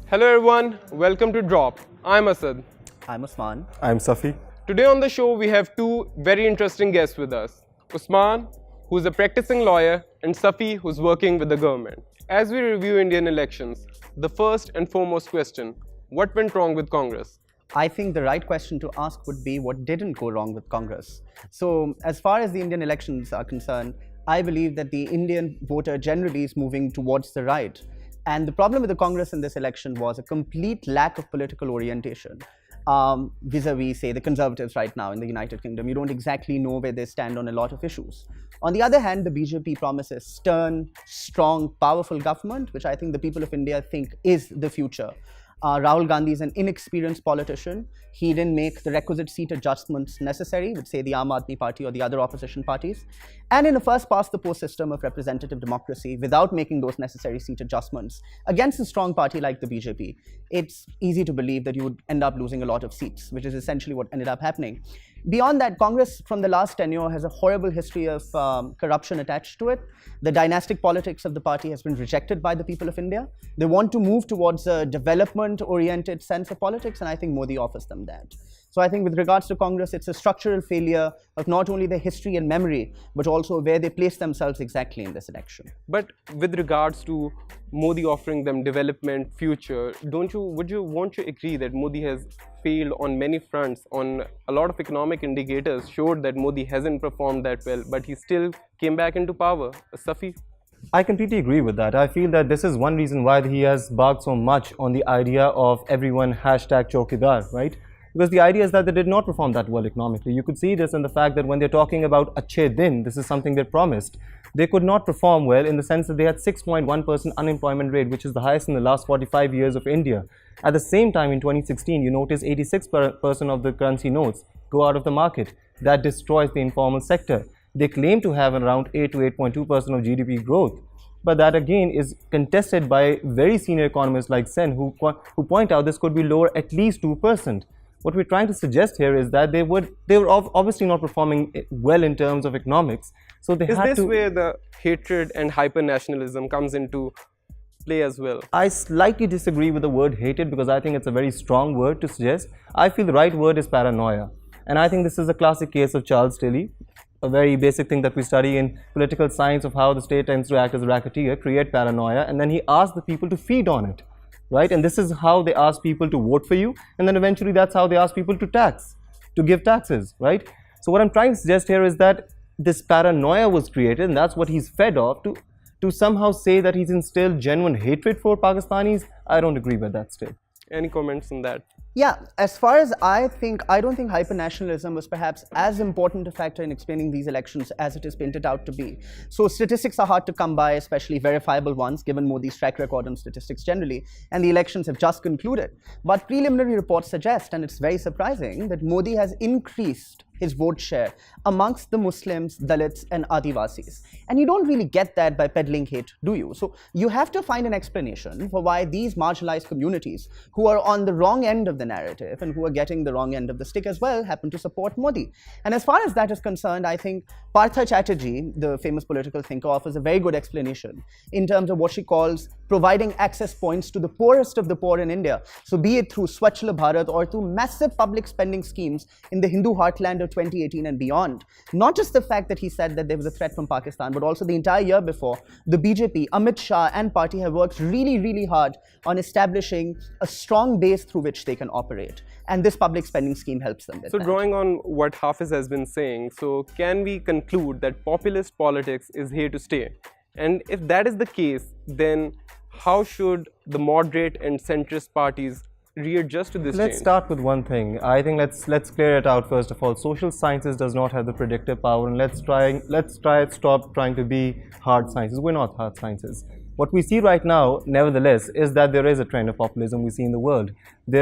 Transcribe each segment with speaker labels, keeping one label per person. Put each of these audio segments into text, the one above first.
Speaker 1: Hello everyone, welcome to Drop. I'm Asad.
Speaker 2: I'm Usman.
Speaker 3: I'm Safi.
Speaker 1: Today on the show we have two very interesting guests with us. Usman, who's a practicing lawyer, and Safi, who's working with the government. As we review Indian elections, the first and foremost question, what went wrong with Congress?
Speaker 2: I think the right question to ask would be what didn't go wrong with Congress. So as far as the Indian elections are concerned, I believe that the Indian voter generally is moving towards the right. And the problem with the Congress in this election was a complete lack of political orientation. Vis-a-vis, say, the Conservatives right now in the United Kingdom. You don't exactly know where they stand on a lot of issues. On the other hand, the BJP promises stern, strong, powerful government, which I think the people of India think is the future. Rahul Gandhi is an inexperienced politician. He didn't make the requisite seat adjustments necessary with, say, the Aam Aadmi Party or the other opposition parties. And in a first-past-the-post system of representative democracy, without making those necessary seat adjustments against a strong party like the BJP, it's easy to believe that you would end up losing a lot of seats, which is essentially what ended up happening. Beyond that, Congress from the last tenure has a horrible history of corruption attached to it. The dynastic politics of the party has been rejected by the people of India. They want to move towards a development-oriented sense of politics, and I think Modi offers them that. So I think with regards to Congress, it's a structural failure of not only their history and memory, but also where they place themselves exactly in this election.
Speaker 1: But with regards to Modi offering them development, future, won't you agree that Modi has failed on many fronts? On a lot of economic indicators showed that Modi hasn't performed that well, but he still came back into power. Safi?
Speaker 3: I completely agree with that. I feel that this is one reason why he has barked so much on the idea of everyone hashtag Chowkidar, right? Because the idea is that they did not perform that well economically. You could see this in the fact that when they're talking about Achhe Din, this is something they promised, they could not perform well in the sense that they had 6.1% unemployment rate, which is the highest in the last 45 years of India. At the same time, in 2016, you notice 86% of the currency notes go out of the market. That destroys the informal sector. They claim to have around 8 to 8.2% of GDP growth. But that again is contested by very senior economists like Sen, who point out this could be lower at least 2%. What we're trying to suggest here is that they were obviously not performing well in terms of economics. So they
Speaker 1: Is
Speaker 3: had to.
Speaker 1: this where the hatred and hyper-nationalism comes into play as well?
Speaker 3: I slightly disagree with the word hated because I think it's a very strong word to suggest. I feel the right word is paranoia. And I think this is a classic case of Charles Tilly, a very basic thing that we study in political science of how the state tends to act as a racketeer, create paranoia, and then he asks the people to feed on it. Right? And this is how they ask people to vote for you. And then eventually that's how they ask people to give taxes, right? So what I'm trying to suggest here is that this paranoia was created, and that's what he's fed off to somehow say that he's instilled genuine hatred for Pakistanis. I don't agree with that still.
Speaker 1: Any comments on that?
Speaker 2: Yeah, as far as I don't think hyper-nationalism was perhaps as important a factor in explaining these elections as it is painted out to be. So statistics are hard to come by, especially verifiable ones, given Modi's track record on statistics generally, and the elections have just concluded. But preliminary reports suggest, and it's very surprising, that Modi has increased his vote share amongst the Muslims, Dalits and Adivasis. And you don't really get that by peddling hate, do you? So you have to find an explanation for why these marginalized communities who are on the wrong end of the narrative and who are getting the wrong end of the stick as well happen to support Modi. And as far as that is concerned, I think Partha Chatterjee, the famous political thinker, offers a very good explanation in terms of what she calls providing access points to the poorest of the poor in India. So be it through Swachh Bharat or through massive public spending schemes in the Hindu heartland of 2018 and beyond. Not just the fact that he said that there was a threat from Pakistan, but also the entire year before, the BJP, Amit Shah and party have worked really, really hard on establishing a strong base through which they can operate. And this public spending scheme helps them with
Speaker 1: So
Speaker 2: that.
Speaker 1: drawing on what Hafiz has been saying, so can we conclude that populist politics is here to stay? And if that is the case, then how should the moderate and centrist parties readjust to this
Speaker 3: Let's
Speaker 1: change?
Speaker 3: start with one thing. I think let's clear it out first of all. Social sciences does not have the predictive power, and let's stop trying to be hard sciences. We're not hard sciences. What we see right now, nevertheless, is that there is a trend of populism we see in the world. In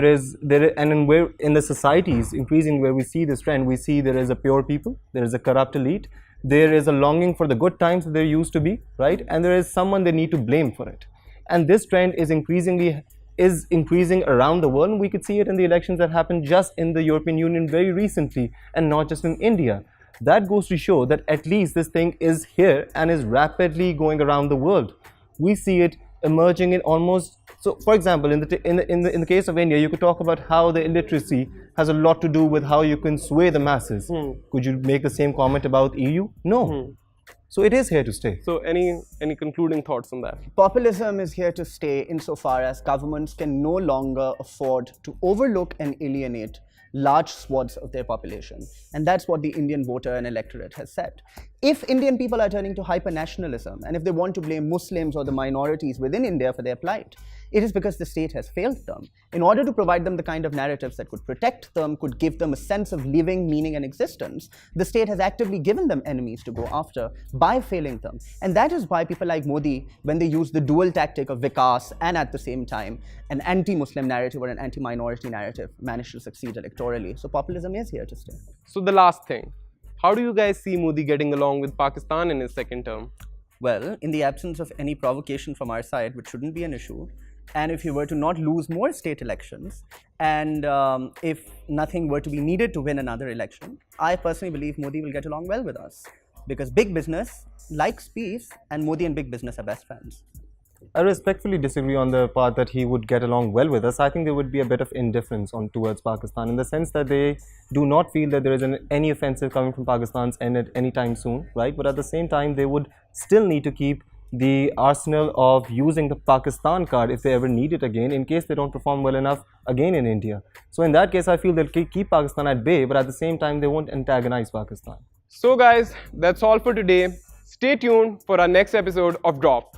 Speaker 3: the societies, increasing where we see this trend, we see there is a pure people, there is a corrupt elite, there is a longing for the good times that there used to be, right? And there is someone they need to blame for it. And this trend is increasing around the world, and we could see it in the elections that happened just in the European Union very recently, and not just in India. that goes to show that at least this thing is here and is rapidly going around the world. We see it emerging in almost, so for example, in the case of India, you could talk about how the illiteracy has a lot to do with how you can sway the masses. Could you make the same comment about EU? No. So it is here to stay.
Speaker 1: So any concluding thoughts on that?
Speaker 2: Populism is here to stay insofar as governments can no longer afford to overlook and alienate large swaths of their population. And that's what the Indian voter and electorate has said. If Indian people are turning to hyper-nationalism, and if they want to blame Muslims or the minorities within India for their plight, it is because the state has failed them. In order to provide them the kind of narratives that could protect them, could give them a sense of living, meaning, and existence, the state has actively given them enemies to go after by failing them. And that is why people like Modi, when they use the dual tactic of Vikas and at the same time an anti-Muslim narrative or an anti-minority narrative, manage to succeed electorally. So populism is here to stay.
Speaker 1: So the last thing, how do you guys see Modi getting along with Pakistan in his second term?
Speaker 2: Well, in the absence of any provocation from our side, which shouldn't be an issue, and if he were to not lose more state elections, and if nothing were to be needed to win another election, I personally believe Modi will get along well with us. Because big business likes peace, and Modi and big business are best friends.
Speaker 3: I respectfully disagree on the part that he would get along well with us. I think there would be a bit of indifference towards Pakistan, in the sense that they do not feel that there is any offensive coming from Pakistan's end at any time soon, right? But at the same time, they would still need to keep the arsenal of using the Pakistan card if they ever need it again, in case they don't perform well enough again in India. So in that case, I feel they'll keep Pakistan at bay, but at the same time, they won't antagonize Pakistan.
Speaker 1: So guys, that's all for today. Stay tuned for our next episode of Drop.